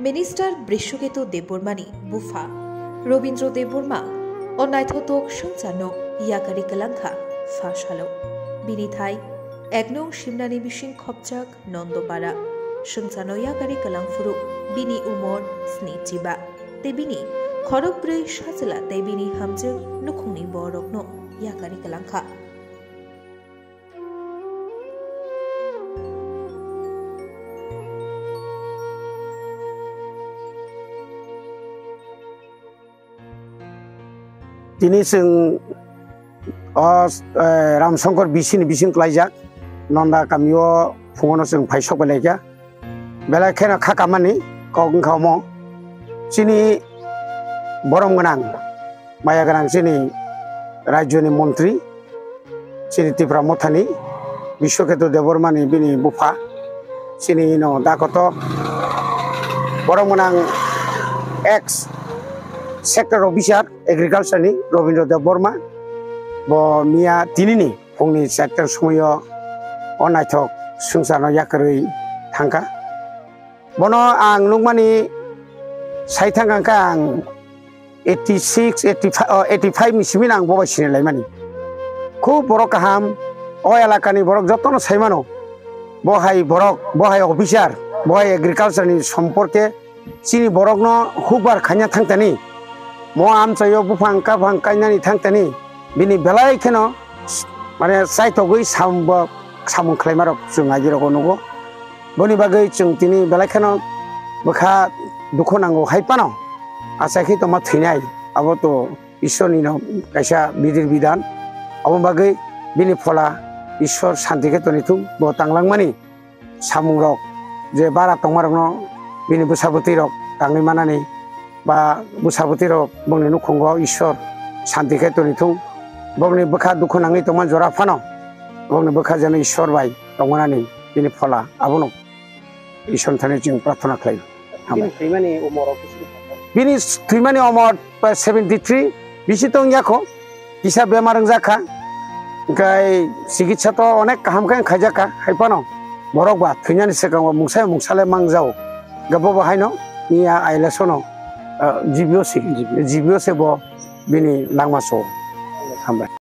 Minister Brishaketu দেববর্মানি বুফা Rabindra Debbarma অন্যায়থতক সংচানো ইয়াকারি কালাংখা ফাঁসালো বিনিথাই একনং সিমনানি বিশিং খপচাক নন্দপাড়া সংচানো ইয়াকারি কালাংফুরু বিনি উমর স্নিচিবা তেবিনি খরগব্रै সাজলা তেবিনি হামজों नुखुंनि बरकनो याकारि कालांखा दिनै जों रामशंकर बिसिन क्लाइजाक नंदा गामियाव फुङावनो जों फाइसक बेलायगा बेलायखेना खाकामानि गावखावमो जोंनि बरम गोनां माया गोनां जोंनि राज्योनि मन्त्रि जोंनि त्रिपुरा मथानि बिश्वकेतु देबबर्मानि बिनि बुफा जोंनि दागत बरम गोनां एक्स सेक्टर अफिसार एग्रिकालचार नि रवींद्र देबबर्मा बो मिया दिनैनि फुंनि 4 समायाव अनायथक संसारनाव याकारै थांखा बनो आं नुमानि साइथांखा आं 86 85 मिसिमिन आं बबायसिनायलाय मानि खूब बरक गाहाम अ एलाकानि बरक जतन साइमानो बहाय अफिसार बहाय एग्रिकालचार नि सम्पर्के सिनि बरकनो हुबार खान्या थांतानि मो आमचायो बुफांका भांकायनानि थांतानि बिनि बेलायखेनो माने साइथगै सामुं खालायमारक जों आजिरको नगो बनि बागै जों दिनै बेलायखेनो बखा दुखु नांगौ हायपानो आसाखि तो मा थैनाय अब तो ईश्वरनि कैसा बिदिर बिधान अब बागै बिनि फला ईश्वर शान्तिके तनिथु बो तांलांमानि सामुं रक जे बारा तंमारकनो बिनि बुसाबुति रक तांलै मानानि बा बुसाबुति रक बंनि नुखुंगो ईश्वर शान्तिके तनिथु बंनि बखा दुखु नाङै तमा जरा फानो बंनि बखा जन ईश्वर बाय तंगनानि बिनि फला आबनो ईश्वर थाने जों प्रार्थना खालायो बिनि थैमानि अमर 73 बिसितों याखो किसा बेमार जाखा ओंखाय चिकित्सा तो अनेक गाहामखाय खायजाखा हायपानो बरकबा थैनानि सिगाङाव मुंसाले मांजाव गबो बाहायनो मिया आइलेसनो जिबिओ से बो बिनि लांमासो हामबाय।